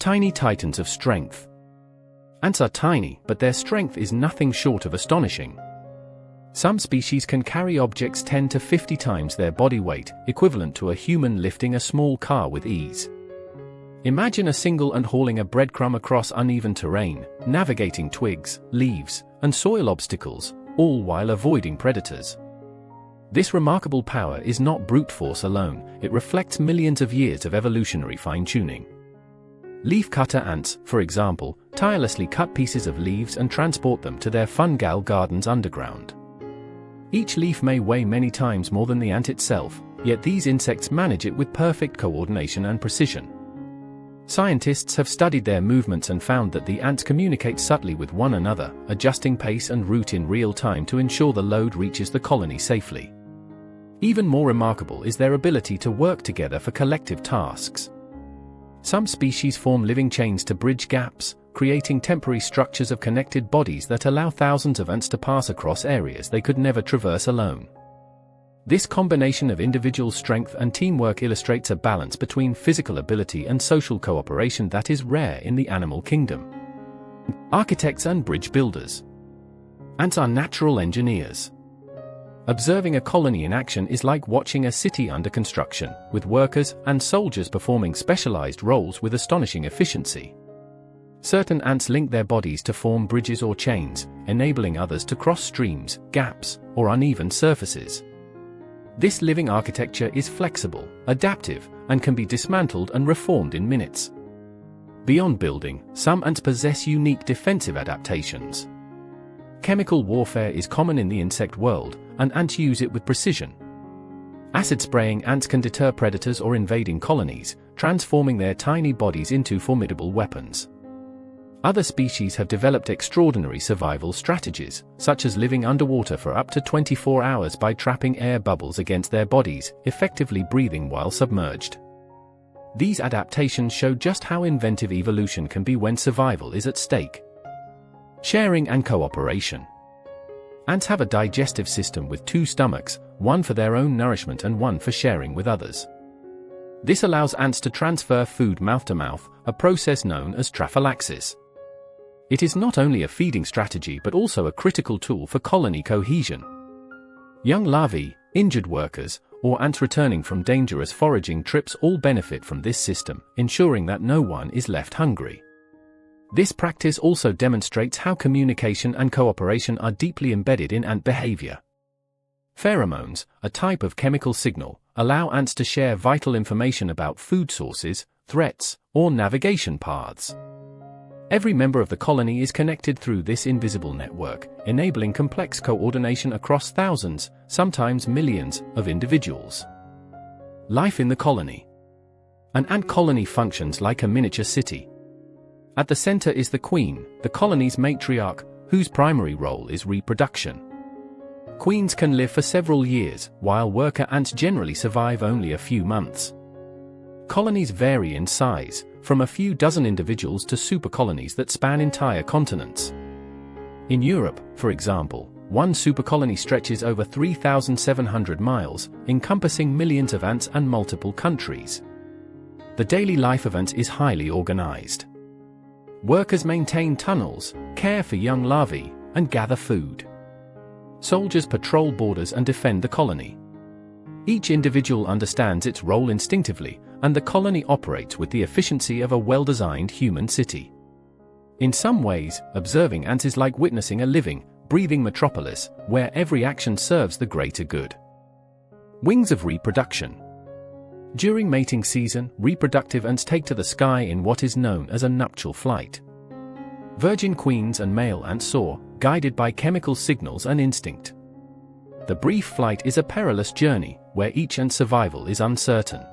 Tiny titans of strength. Ants are tiny, but their strength is nothing short of astonishing. Some species can carry objects 10 to 50 times their body weight, equivalent to a human lifting a small car with ease. Imagine a single ant hauling a breadcrumb across uneven terrain, navigating twigs, leaves, and soil obstacles, all while avoiding predators. This remarkable power is not brute force alone, it reflects millions of years of evolutionary fine-tuning. Leaf-cutter ants, for example, tirelessly cut pieces of leaves and transport them to their fungal gardens underground. Each leaf may weigh many times more than the ant itself, yet these insects manage it with perfect coordination and precision. Scientists have studied their movements and found that the ants communicate subtly with one another, adjusting pace and route in real time to ensure the load reaches the colony safely. Even more remarkable is their ability to work together for collective tasks. Some species form living chains to bridge gaps, creating temporary structures of connected bodies that allow thousands of ants to pass across areas they could never traverse alone. This combination of individual strength and teamwork illustrates a balance between physical ability and social cooperation that is rare in the animal kingdom. Architects and bridge builders. Ants are natural engineers. Observing a colony in action is like watching a city under construction, with workers and soldiers performing specialized roles with astonishing efficiency. Certain ants link their bodies to form bridges or chains, enabling others to cross streams, gaps, or uneven surfaces. This living architecture is flexible, adaptive, and can be dismantled and reformed in minutes. Beyond building, some ants possess unique defensive adaptations. Chemical warfare is common in the insect world, and ants use it with precision. Acid-spraying ants can deter predators or invading colonies, transforming their tiny bodies into formidable weapons. Other species have developed extraordinary survival strategies, such as living underwater for up to 24 hours by trapping air bubbles against their bodies, effectively breathing while submerged. These adaptations show just how inventive evolution can be when survival is at stake. Sharing and cooperation. Ants have a digestive system with two stomachs, one for their own nourishment and one for sharing with others. This allows ants to transfer food mouth to mouth, a process known as trophallaxis. It is not only a feeding strategy but also a critical tool for colony cohesion. Young larvae, injured workers, or ants returning from dangerous foraging trips all benefit from this system, ensuring that no one is left hungry. This practice also demonstrates how communication and cooperation are deeply embedded in ant behavior. Pheromones, a type of chemical signal, allow ants to share vital information about food sources, threats, or navigation paths. Every member of the colony is connected through this invisible network, enabling complex coordination across thousands, sometimes millions, of individuals. Life in the colony. An ant colony functions like a miniature city. At the center is the queen, the colony's matriarch, whose primary role is reproduction. Queens can live for several years, while worker ants generally survive only a few months. Colonies vary in size, from a few dozen individuals to supercolonies that span entire continents. In Europe, for example, one supercolony stretches over 3,700 miles, encompassing millions of ants and multiple countries. The daily life of ants is highly organized. Workers maintain tunnels, care for young larvae, and gather food. Soldiers patrol borders and defend the colony. Each individual understands its role instinctively, and the colony operates with the efficiency of a well-designed human city. In some ways, observing ants is like witnessing a living, breathing metropolis, where every action serves the greater good. Wings of reproduction. During mating season, reproductive ants take to the sky in what is known as a nuptial flight. Virgin queens and male ants soar, guided by chemical signals and instinct. The brief flight is a perilous journey, where each ant's survival is uncertain.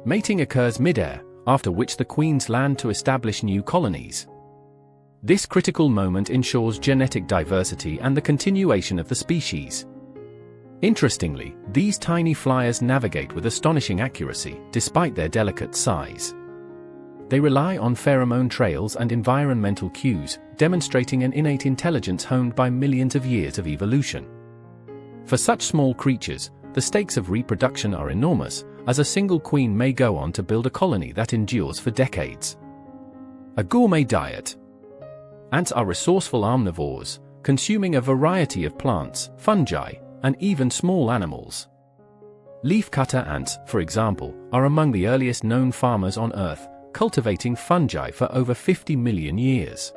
Mating occurs mid-air, after which the queens land to establish new colonies. This critical moment ensures genetic diversity and the continuation of the species. Interestingly, these tiny flyers navigate with astonishing accuracy, despite their delicate size. They rely on pheromone trails and environmental cues, demonstrating an innate intelligence honed by millions of years of evolution. For such small creatures, the stakes of reproduction are enormous, as a single queen may go on to build a colony that endures for decades. A gourmet diet. Ants are resourceful omnivores, consuming a variety of plants, fungi, and even small animals. Leafcutter ants, for example, are among the earliest known farmers on Earth, cultivating fungi for over 50 million years.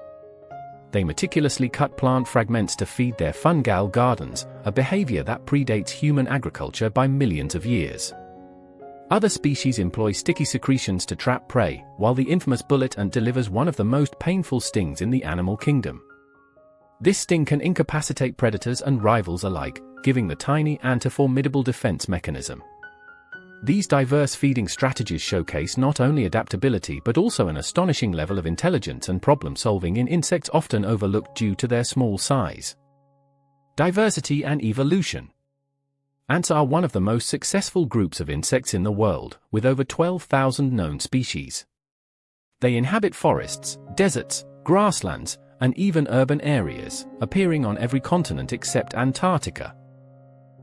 They meticulously cut plant fragments to feed their fungal gardens, a behavior that predates human agriculture by millions of years. Other species employ sticky secretions to trap prey, while the infamous bullet ant delivers one of the most painful stings in the animal kingdom. This sting can incapacitate predators and rivals alike, giving the tiny ant a formidable defense mechanism. These diverse feeding strategies showcase not only adaptability but also an astonishing level of intelligence and problem-solving in insects often overlooked due to their small size. Diversity and evolution. Ants are one of the most successful groups of insects in the world, with over 12,000 known species. They inhabit forests, deserts, grasslands, and even urban areas, appearing on every continent except Antarctica.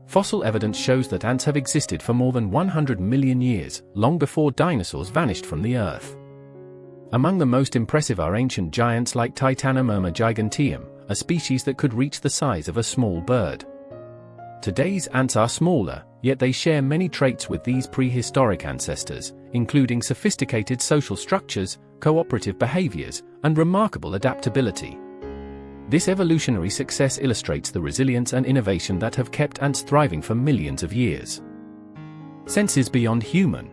Fossil evidence shows that ants have existed for more than 100 million years, long before dinosaurs vanished from the Earth. Among the most impressive are ancient giants like Titanomyrma giganteum, a species that could reach the size of a small bird. Today's ants are smaller, yet they share many traits with these prehistoric ancestors, including sophisticated social structures, cooperative behaviors, and remarkable adaptability. This evolutionary success illustrates the resilience and innovation that have kept ants thriving for millions of years. Senses beyond human.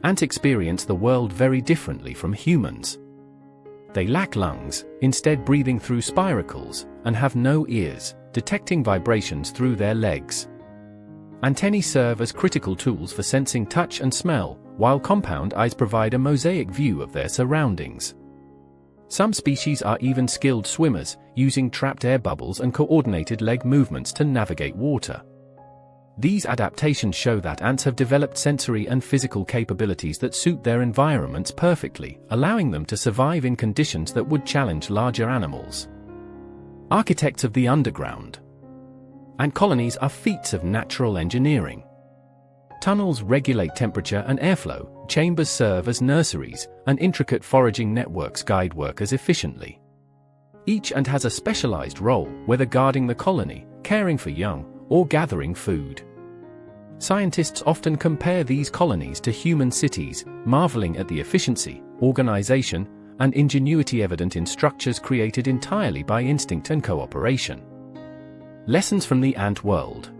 Ants experience the world very differently from humans. They lack lungs, instead breathing through spiracles, and have no ears, detecting vibrations through their legs. Antennae serve as critical tools for sensing touch and smell, while compound eyes provide a mosaic view of their surroundings. Some species are even skilled swimmers, using trapped air bubbles and coordinated leg movements to navigate water. These adaptations show that ants have developed sensory and physical capabilities that suit their environments perfectly, allowing them to survive in conditions that would challenge larger animals. Architects of the underground. Ant colonies are feats of natural engineering. Tunnels regulate temperature and airflow, chambers serve as nurseries, and intricate foraging networks guide workers efficiently. Each ant has a specialized role, whether guarding the colony, caring for young, or gathering food. Scientists often compare these colonies to human cities, marveling at the efficiency, organization, and ingenuity evident in structures created entirely by instinct and cooperation. Lessons from the ant world.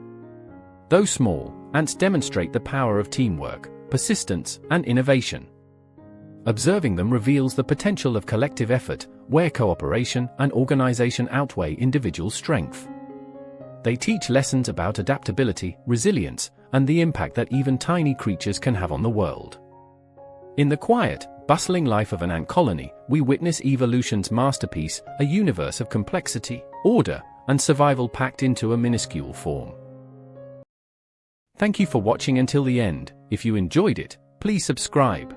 Though small, ants demonstrate the power of teamwork, persistence, and innovation. Observing them reveals the potential of collective effort, where cooperation and organization outweigh individual strength. They teach lessons about adaptability, resilience, and the impact that even tiny creatures can have on the world. In the quiet, bustling life of an ant colony, we witness evolution's masterpiece, a universe of complexity, order, and survival packed into a minuscule form. Thank you for watching until the end. If you enjoyed it, please subscribe.